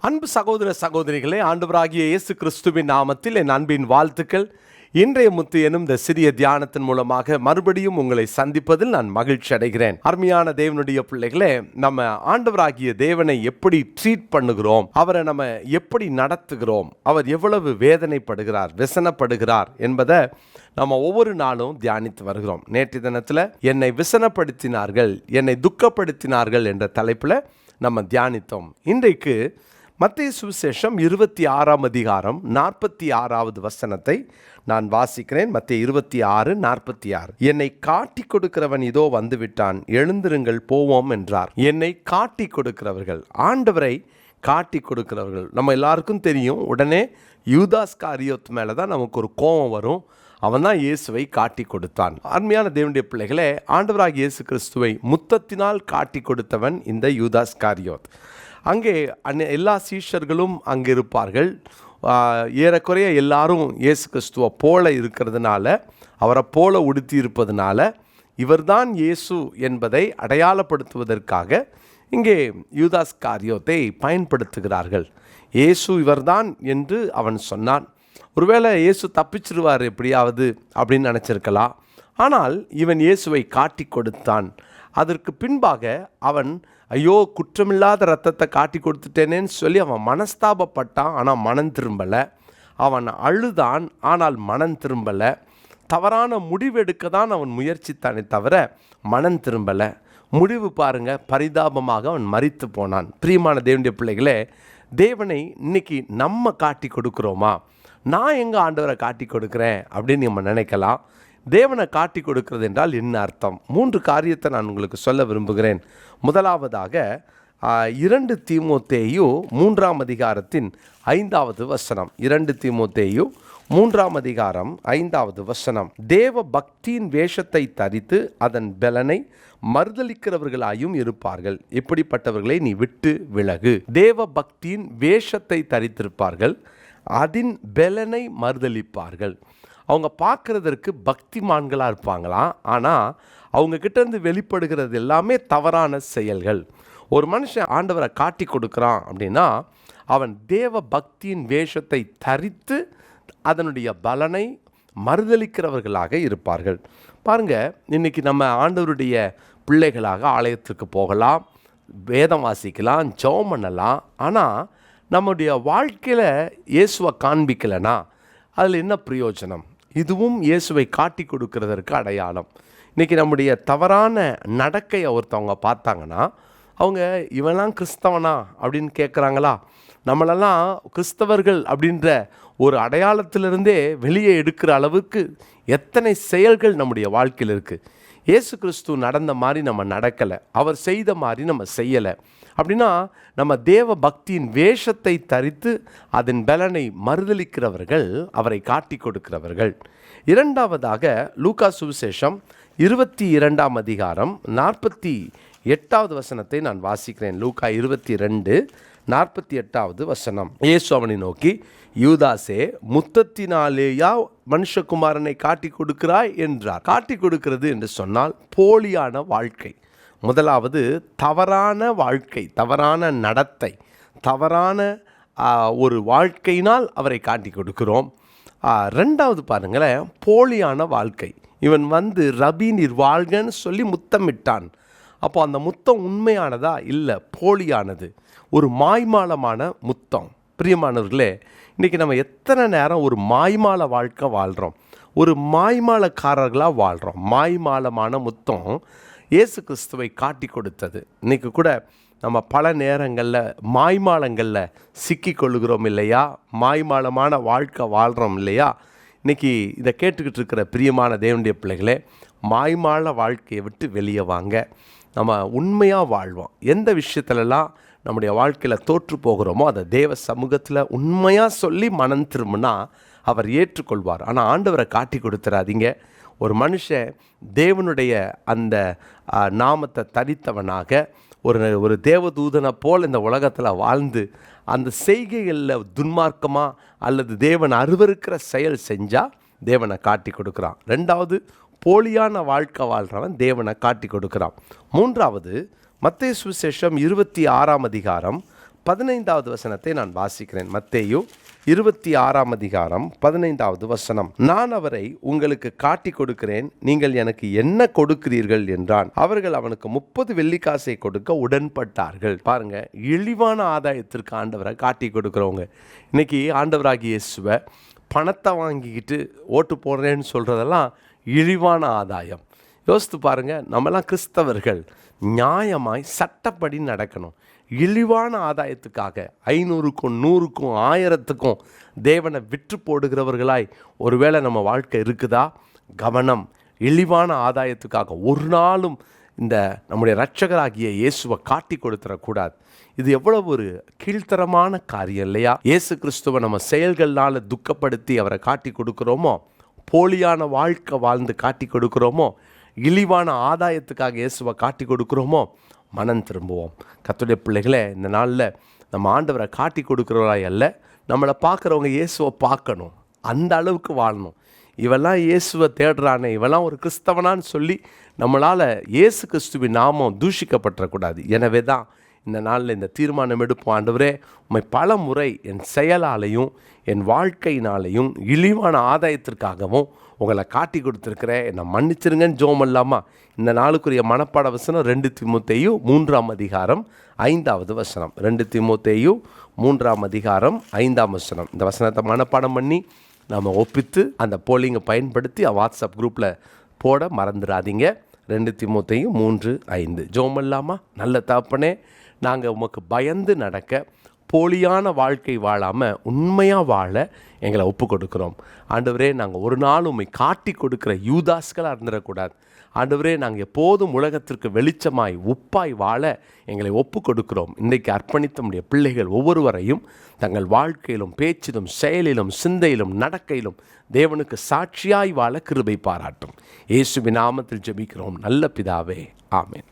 அன்பு சகோதர சகோதரிகளே, ஆண்டவராகிய இயேசு கிறிஸ்துவின் நாமத்தில் என் அன்பின் வாழ்த்துக்கள். இன்றைய முத்து எனும் இந்த சிறிய தியானத்தின் மூலமாக மறுபடியும் உங்களை சந்திப்பதில் நான் மகிழ்ச்சி அடைகிறேன். அருமையான தேவனுடைய பிள்ளைகளே, நம்ம ஆண்டவராகிய தேவனை எப்படி ட்ரீட் பண்ணுகிறோம், அவரை நம்ம எப்படி நடத்துகிறோம், அவர் எவ்வளவு வேதனைப்படுகிறார், விசனப்படுகிறார் என்பதை நம்ம ஒவ்வொரு நாளும் தியானித்து வருகிறோம். நேற்று தினத்தில் என்னை விசனப்படுத்தினார்கள், என்னை துக்கப்படுத்தினார்கள் என்ற தலைப்பில் நம்ம தியானித்தோம். இன்றைக்கு மத்தேயு சுவிசேஷம் 26ஆம் அதிகாரம் 46வது வசனத்தை நான் வாசிக்கிறேன். மத்தேயு 26:46. என்னை காட்டி கொடுக்கிறவன் இதோ வந்துவிட்டான், எழுந்திருங்கள் போவோம் என்றார். என்னை காட்டி கொடுக்கிறவர்கள், ஆண்டவரை காட்டி கொடுக்கிறவர்கள். நம்ம எல்லாருக்கும் தெரியும், உடனே யூதாஸ் காரியோத் மேலே தான் நமக்கு ஒரு கோபம் வரும். அவன் தான் இயேசுவை காட்டி கொடுத்தான். அருமையான தேவனுடைய பிள்ளைகளே, ஆண்டவராகிய இயேசு கிறிஸ்துவை முத்தத்தினால் காட்டி கொடுத்தவன் இந்த யூதாஸ் காரியோத். அங்கே எல்லா சீஷர்களும் அங்கே இருப்பார்கள். ஏறக்குறைய எல்லாரும் இயேசு கிறிஸ்துவை போல இருக்கிறதுனால, அவரை போல உடுத்தி இருப்பதனால இவர்தான் இயேசு என்பதை அடையாளப்படுத்துவதற்காக இங்கே யூதாஸ் காரியோத்தை பயன்படுத்துகிறார்கள். இயேசு இவர்தான் என்று அவன் சொன்னான். ஒருவேளை இயேசு தப்பிச்சிருவார் எப்படியாவது அப்படின்னு நினச்சிருக்கலாம். ஆனால் இவன் இயேசுவை காட்டி கொடுத்தான். அதற்கு பின்பாக அவன், ஐயோ குற்றமில்லாத ரத்தத்தை காட்டி கொடுத்துட்டேனேன்னு சொல்லி அவன் மனஸ்தாபப்பட்டான். ஆனால் மனம் திரும்பலை. அவன் அழுதான், ஆனால் மனம் திரும்பலை. தவறான முடிவெடுக்க தான் அவன் முயற்சித்தானே தவிர மனம் திரும்பலை. முடிவு பாருங்க, பரிதாபமாக அவன் மரித்து போனான். பிரியமான தேவனுடைய பிள்ளைகளே, தேவனை இன்னைக்கு நம்ம காட்டி கொடுக்குறோமா? நான் எங்கள் ஆண்டவரை காட்டி கொடுக்குறேன் அப்படின்னு நம்ம நினைக்கலாம். தேவனை காட்டி கொடுக்கிறது என்றால் என்ன அர்த்தம்? 3 காரியத்தை நான் உங்களுக்கு சொல்ல விரும்புகிறேன். முதலாவதாக 2 தீமோத்தேயு 3ஆம் அதிகாரத்தின் 5வது வசனம். 2 தீமோத்தேயு 3ஆம் அதிகாரம் 5வது வசனம். தேவ பக்தியின் வேஷத்தை தரித்து அதன் பலனை மறுதலிக்கிறவர்களாயும் இருப்பார்கள். எப்படிப்பட்டவர்களை நீ விட்டு விலகு. தேவ பக்தியின் வேஷத்தை தரித்திருப்பார்கள், அதன் பலனை மறுதலிப்பார்கள். அவங்க பார்க்குறதற்கு பக்திமான்களாக இருப்பாங்களாம், ஆனால் அவங்கக்கிட்டேருந்து வெளிப்படுகிறது எல்லாமே தவறான செயல்கள். ஒரு மனுஷன் ஆண்டவரை காட்டி கொடுக்குறான் அப்படின்னா அவன் தேவ பக்தியின் வேஷத்தை தரித்து அதனுடைய பலனை மறுதலிக்கிறவர்களாக இருப்பார்கள். பாருங்கள், இன்றைக்கி நம்ம ஆண்டவருடைய பிள்ளைகளாக ஆலயத்துக்கு போகலாம், வேதம் வாசிக்கலாம், ஜெபம் பண்ணலாம். ஆனால் நம்முடைய வாழ்க்கையில் இயேசுவை காண்பிக்கலைன்னா அதில் என்ன பிரயோஜனம்? இதுவும் இயேசுவை காட்டி கொடுக்கறதற்கு அடையாளம். இன்றைக்கி நம்முடைய தவறான நடக்கையை ஒருத்தவங்க பார்த்தாங்கன்னா அவங்க, இவெல்லாம் கிறிஸ்தவனா அப்படின்னு கேட்குறாங்களா? நம்மளெல்லாம் கிறிஸ்தவர்கள் அப்படின்ற ஒரு அடையாளத்திலிருந்தே வெளியே எடுக்கிற அளவுக்கு எத்தனை செயல்கள் நம்முடைய வாழ்க்கையில் இருக்குது. இயேசு கிறிஸ்து நடந்த மாதிரி நம்ம நடக்கலை, அவர் செய்த மாதிரி நம்ம செய்யலை. அப்படின்னா நம்ம தேவ பக்தியின் வேஷத்தை தரித்து அதன் பலனை மறுதலிக்கிறவர்கள், அவரை காட்டி கொடுக்கிறவர்கள். இரண்டாவதாக லூக்கா சுவிசேஷம் 22ஆம் அதிகாரம் 48வது வசனத்தை நான் வாசிக்கிறேன். லூக்கா 22:48வது வசனம். இயேசு அவனை நோக்கி, யூதாசே, முத்தத்தினாலேயா மனுஷகுமாரனை காட்டி கொடுக்கிறாய் என்றார். காட்டி கொடுக்கிறது என்று சொன்னால் போலியான வாழ்க்கை. முதலாவது தவறான வாழ்க்கை, தவறான நடத்தை, தவறான ஒரு வாழ்க்கையினால் அவரை காட்டி கொடுக்கிறோம். ரெண்டாவது பாருங்களேன், போலியான வாழ்க்கை. இவன் வந்து ரபி நீர் வாழ்கன்னு சொல்லி முத்தமிட்டான். அப்போ அந்த முத்தம் உண்மையானதா? இல்லை, போலியானது, ஒரு மாய்மாலமான முத்தம். பிரியமானவர்களே, இன்றைக்கி நம்ம எத்தனை நேரம் ஒரு மாய்மால வாழ்க்கை வாழ்கிறோம், ஒரு மாய்மாலக்காரர்களாக வாழ்கிறோம். மாய்மாலமான முத்தம் இயேசு கிறிஸ்துவை காட்டி கொடுத்தது. இன்றைக்கி கூட நம்ம பல நேரங்களில் மாய்மாலங்களில் சிக்கி கொள்ளுகிறோம் இல்லையா? மாய்மாலமான வாழ்க்கை வாழ்கிறோம் இல்லையா? இன்றைக்கி இதை கேட்டுக்கிட்டு இருக்கிற பிரியமான தேவனுடைய பிள்ளைகளே, மாய்மால வாழ்க்கையை விட்டு வெளியே வாங்க. நம்ம உண்மையாக வாழ்வோம். எந்த விஷயத்துலலாம் நம்முடைய வாழ்க்கையில் தோற்று போகிறோமோ அதை தேவ சமூகத்தில் உண்மையாக சொல்லி மனம் திரும்பினா அவர் ஏற்றுக்கொள்வார். ஆனால் ஆண்டவரை காட்டி கொடுத்துறாதீங்க. ஒரு மனுஷன் தேவனுடைய அந்த நாமத்தை தரித்தவனாக ஒரு தேவதூதனை போல் இந்த உலகத்தில் வாழ்ந்து அந்த செய்கைகளில் துன்மார்க்கமாக அல்லது தேவன் அருவருக்கிற செயல் செஞ்சால் தேவனை காட்டி கொடுக்குறான். ரெண்டாவது, போலியான வாழ்க்கை வாழ்கிறவன் தேவனை காட்டி கொடுக்குறான். மூன்றாவது, மத்தேயு சுவிசேஷம் 26ஆம் அதிகாரம் 15வது வசனத்தை நான் வாசிக்கிறேன். மத்தேயு 26ஆம் அதிகாரம் 15வது வசனம். நான் அவரை உங்களுக்கு காட்டி கொடுக்கிறேன், நீங்கள் எனக்கு என்ன கொடுக்கிறீர்கள் என்றான். அவர்கள் அவனுக்கு 30 வெள்ளிக்காசை கொடுக்க உடன்பட்டார்கள். பாருங்க, இழிவான ஆதாயத்திற்கு ஆண்டவரை காட்டி கொடுக்குறவங்க. இன்னைக்கு ஆண்டவராகிய இயேசுவை பணத்தை வாங்கிக்கிட்டு ஓட்டு போடுறேன்னு சொல்றதெல்லாம் இழிவான ஆதாயம். யோசித்து பாருங்க, நம்மலாம் கிறிஸ்தவர்கள் நியாயமாய் சட்டப்படி நடக்கணும். இழிவான ஆதாயத்துக்காக 500க்கும் 100க்கும் 1000த்துக்கும் தேவனை விற்று போடுகிறவர்களாய் ஒருவேளை நம்ம வாழ்க்கை இருக்குதா? கவனம். இழிவான ஆதாயத்துக்காக ஒரு நாளும் இந்த நம்முடைய இரட்சகராகிய இயேசுவை காட்டி கொடுத்துடக்கூடாது. இது எவ்வளவு ஒரு கீழ்த்தரமான காரியம் இல்லையா? இயேசு கிறிஸ்துவை நம்ம செயல்களால் துக்கப்படுத்தி அவரை காட்டி கொடுக்குறோமோ, போலியான வாழ்க்கை வாழ்ந்து காட்டி கொடுக்குறோமோ, இழிவான ஆதாயத்துக்காக இயேசுவை காட்டி கொடுக்குறோமோ, மனம் திரும்புவோம். கர்த்தருடைய பிள்ளைகளே, இந்த நாளில் நம்ம ஆண்டவரை காட்டி கொடுக்குறவராய் அல்ல, நம்மளை பார்க்குறவங்க இயேசுவை பார்க்கணும். அந்த அளவுக்கு வாழணும். இவெல்லாம் இயேசுவை தேடுறானே, இவெல்லாம் ஒரு கிறிஸ்தவனான்னு சொல்லி நம்மளால் இயேசு கிறிஸ்துவின் நாமம் தூஷிக்கப்பட்டுறக்கூடாது. எனவே தான் இந்த நாளில் இந்த தீர்மானம் எடுப்போம். ஆண்டவரே, உம்மை பல முறை என் செயலாலையும் என் வாழ்க்கையினாலையும் இழிவான ஆதாயத்திற்காகவும் உங்களை காட்டி கொடுத்துருக்கிறேன், என்னை மன்னிச்சிருங்கன்னு ஜெபம் இல்லாமா? இந்த நாளுக்குரிய மனப்பாட வசனம் 2 தீமோத்தேயு 3ஆம் அதிகாரம் 5வது வசனம். 2 தீமோத்தேயு 3ஆம் அதிகாரம் 5ஆம் வசனம். இந்த வசனத்தை மனப்பாடம் பண்ணி நம்ம ஒப்பித்து அந்த போலிங்கை பயன்படுத்தி வாட்ஸ்அப் குரூப்பில் போட மறந்துடாதீங்க. 2 தீமோத்தேயு 3:5. ஜெபம் இல்லாமா? நல்ல தகப்பனே, நாங்கள் உமக்கு பயந்து நடக்க, போலியான வாழ்க்கை வாழாமல் உண்மையாக வாழ எங்களை ஒப்பு கொடுக்குறோம். ஆண்டவரே, நாங்கள் ஒரு நாள் உம்மை காட்டி கொடுக்குற யூதாஸ்களாக இருந்துடக்கூடாது. ஆண்டவரே, நாங்கள் எப்போதும் உலகத்திற்கு வெளிச்சமாய் உப்பாய் வாழ எங்களை ஒப்பு கொடுக்குறோம். இன்றைக்கு அர்ப்பணித்த நம்முடைய பிள்ளைகள் ஒவ்வொருவரையும் தங்கள் வாழ்க்கையிலும் பேச்சிலும் செயலிலும் சிந்தையிலும் நடக்கையிலும் தேவனுக்கு சாட்சியாய் வாழ கிருபை பாராட்டும். இயேசுவின் நாமத்தில் ஜெபிக்கிறோம் நல்ல பிதாவே, ஆமென்.